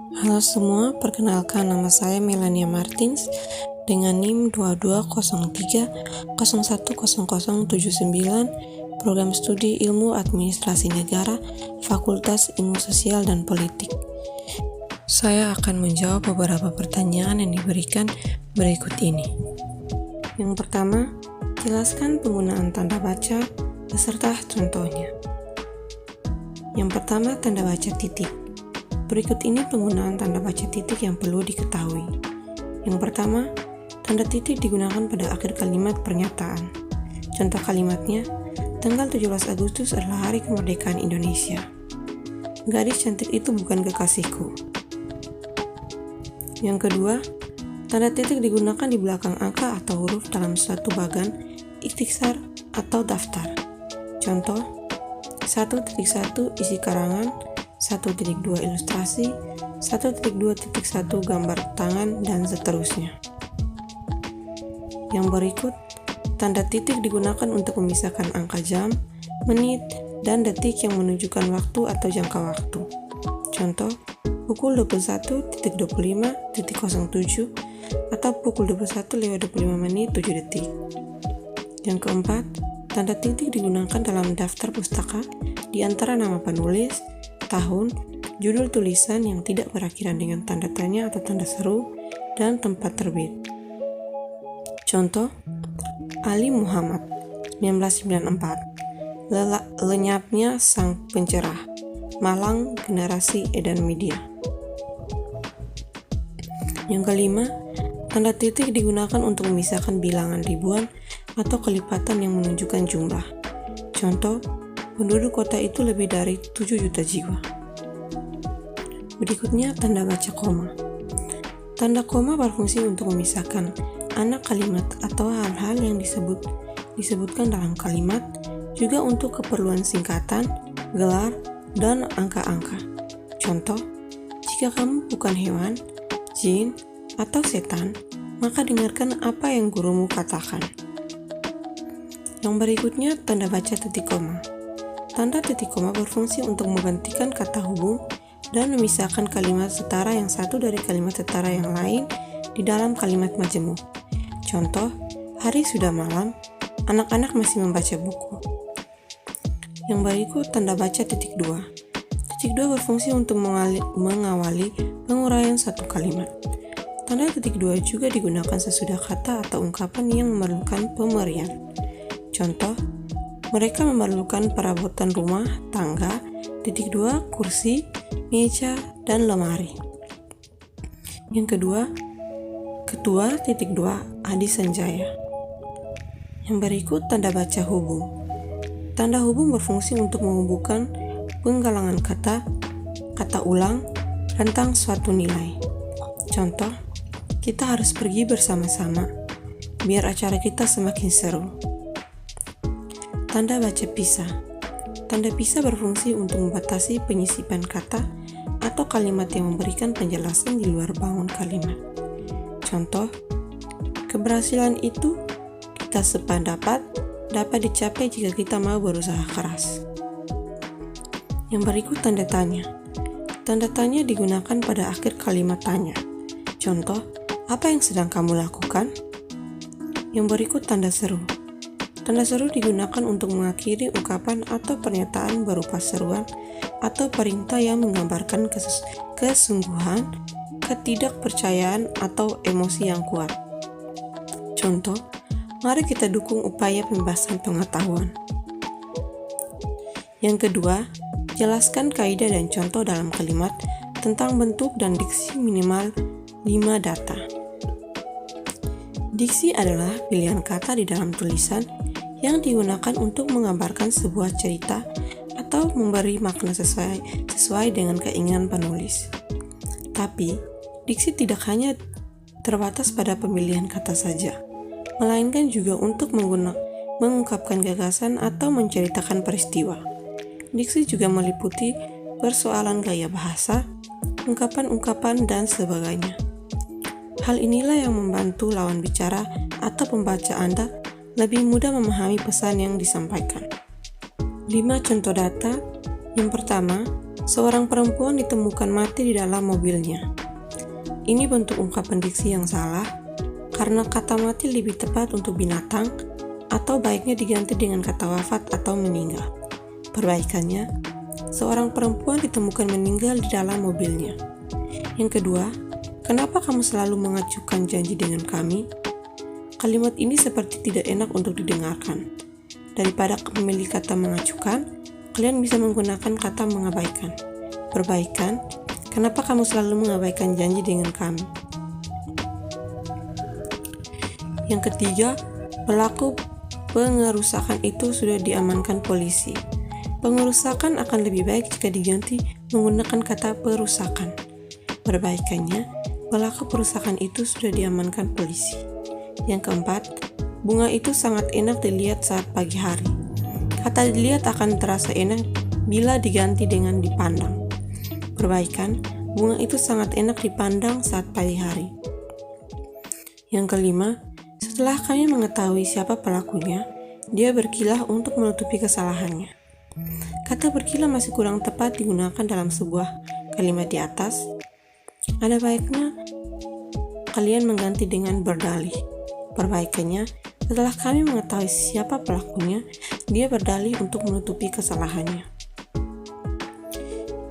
Halo semua, perkenalkan nama saya Melania Martins dengan NIM 2203010079, Program Studi Ilmu Administrasi Negara, Fakultas Ilmu Sosial dan Politik. Saya akan menjawab beberapa pertanyaan yang diberikan berikut ini. Yang pertama, jelaskan penggunaan tanda baca beserta contohnya. Yang pertama, tanda baca titik. Berikut ini penggunaan tanda baca titik yang perlu diketahui. Yang pertama, tanda titik digunakan pada akhir kalimat pernyataan. Contoh kalimatnya, tanggal 17 Agustus adalah hari kemerdekaan Indonesia. Gadis cantik itu bukan kekasihku. Yang kedua, tanda titik digunakan di belakang angka atau huruf dalam suatu bagan, ikhtisar, atau daftar. Contoh, 1.1 isi karangan, 1.2 ilustrasi, 1.2.1 gambar tangan, dan seterusnya. Yang berikut, tanda titik digunakan untuk memisahkan angka jam, menit, dan detik yang menunjukkan waktu atau jangka waktu. Contoh, pukul 21.25.07 atau pukul 21:25:07. Yang keempat, tanda titik digunakan dalam daftar pustaka di antara nama penulis, tahun, judul tulisan yang tidak berakhiran dengan tanda tanya atau tanda seru, dan tempat terbit. Contoh, Ali Muhammad, 1994, Lenyapnya Sang Pencerah, Malang Generasi Edan Media. Yang kelima, tanda titik digunakan untuk memisahkan bilangan ribuan atau kelipatan yang menunjukkan jumlah. Contoh, penduduk kota itu lebih dari 7 juta jiwa. Berikutnya, tanda baca koma. Tanda koma berfungsi untuk memisahkan anak kalimat atau hal-hal yang disebutkan dalam kalimat, juga untuk keperluan singkatan, gelar, dan angka-angka. Contoh, jika kamu bukan hewan, jin, atau setan, maka dengarkan apa yang gurumu katakan. Yang berikutnya, tanda baca titik koma. Tanda titik koma berfungsi untuk menggantikan kata hubung dan memisahkan kalimat setara yang satu dari kalimat setara yang lain di dalam kalimat majemuk. Contoh, hari sudah malam, anak-anak masih membaca buku. Yang berikut, tanda baca titik dua. Titik dua berfungsi untuk mengawali penguraian satu kalimat. Tanda titik dua juga digunakan sesudah kata atau ungkapan yang memerlukan pemerian. Contoh, mereka memerlukan perabotan rumah tangga, titik dua, kursi, meja, dan lemari. Yang kedua, Ketua, titik dua, Adi Sanjaya. Yang berikut, tanda baca hubung. Tanda hubung berfungsi untuk menghubungkan penggalangan kata, kata ulang, rentang suatu nilai. Contoh, kita harus pergi bersama-sama, biar acara kita semakin seru. Tanda baca pisah. Tanda pisah berfungsi untuk membatasi penyisipan kata atau kalimat yang memberikan penjelasan di luar bangun kalimat. Contoh, keberhasilan itu kita sependapat dapat dicapai jika kita mau berusaha keras. Yang berikut, tanda tanya. Tanda tanya digunakan pada akhir kalimat tanya. Contoh, apa yang sedang kamu lakukan? Yang berikut, tanda seru. Tanda seru digunakan untuk mengakhiri ungkapan atau pernyataan berupa seruan atau perintah yang menggambarkan kesungguhan, ketidakpercayaan, atau emosi yang kuat. Contoh, mari kita dukung upaya pembebasan pengetahuan. Yang kedua, jelaskan kaidah dan contoh dalam kalimat tentang bentuk dan diksi minimal 5 data. Diksi adalah pilihan kata di dalam tulisan yang digunakan untuk menggambarkan sebuah cerita atau memberi makna sesuai dengan keinginan penulis. Tapi, diksi tidak hanya terbatas pada pemilihan kata saja, melainkan juga untuk mengungkapkan gagasan atau menceritakan peristiwa. Diksi juga meliputi persoalan gaya bahasa, ungkapan-ungkapan, dan sebagainya. Hal inilah yang membantu lawan bicara atau pembaca Anda lebih mudah memahami pesan yang disampaikan. 5 contoh data. Yang pertama, Seorang perempuan ditemukan mati di dalam mobilnya. Ini bentuk ungkapan diksi yang salah, karena kata mati lebih tepat untuk binatang, atau baiknya diganti dengan kata wafat atau meninggal. Perbaikannya, seorang perempuan ditemukan meninggal di dalam mobilnya. Yang kedua, kenapa kamu selalu mengacukan janji dengan kami? Kalimat ini seperti tidak enak untuk didengarkan. Daripada memilih kata mengacukan, kalian bisa menggunakan kata mengabaikan. Perbaikan, kenapa kamu selalu mengabaikan janji dengan kami? Yang ketiga, pelaku pengerusakan itu sudah diamankan polisi. Pengerusakan akan lebih baik jika diganti menggunakan kata perusakan. Perbaikannya, pelaku perusakan itu sudah diamankan polisi. Yang keempat, bunga itu sangat enak dilihat saat pagi hari. Kata dilihat akan terasa enak bila diganti dengan dipandang. Perbaikan, bunga itu sangat enak dipandang saat pagi hari. Yang kelima, setelah kami mengetahui siapa pelakunya, dia berkilah untuk menutupi kesalahannya. Kata berkilah masih kurang tepat digunakan dalam sebuah kalimat di atas. Ada baiknya kalian mengganti dengan berdalih. Perbaikannya, setelah kami mengetahui siapa pelakunya, dia berdalih untuk menutupi kesalahannya.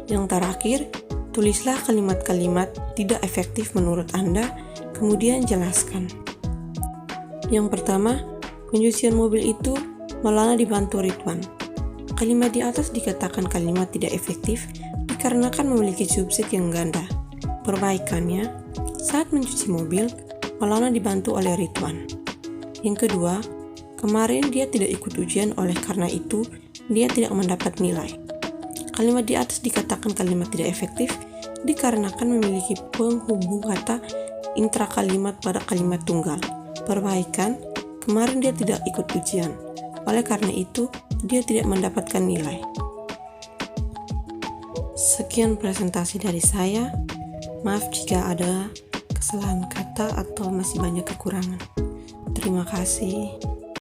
Yang terakhir, tulislah kalimat-kalimat tidak efektif menurut Anda, kemudian jelaskan. Yang pertama, pencucian mobil itu Maulana dibantu Ridwan. Kalimat di atas dikatakan kalimat tidak efektif dikarenakan memiliki subjek yang ganda. Perbaikannya, saat mencuci mobil, Maulana dibantu oleh Ridwan. Yang kedua, kemarin dia tidak ikut ujian, oleh karena itu dia tidak mendapat nilai. Kalimat di atas dikatakan kalimat tidak efektif dikarenakan memiliki penghubung kata intrakalimat pada kalimat tunggal. Perbaikan, kemarin dia tidak ikut ujian, oleh karena itu dia tidak mendapatkan nilai. Sekian presentasi dari saya. Maaf jika ada kesalahan kata atau masih banyak kekurangan. Terima kasih.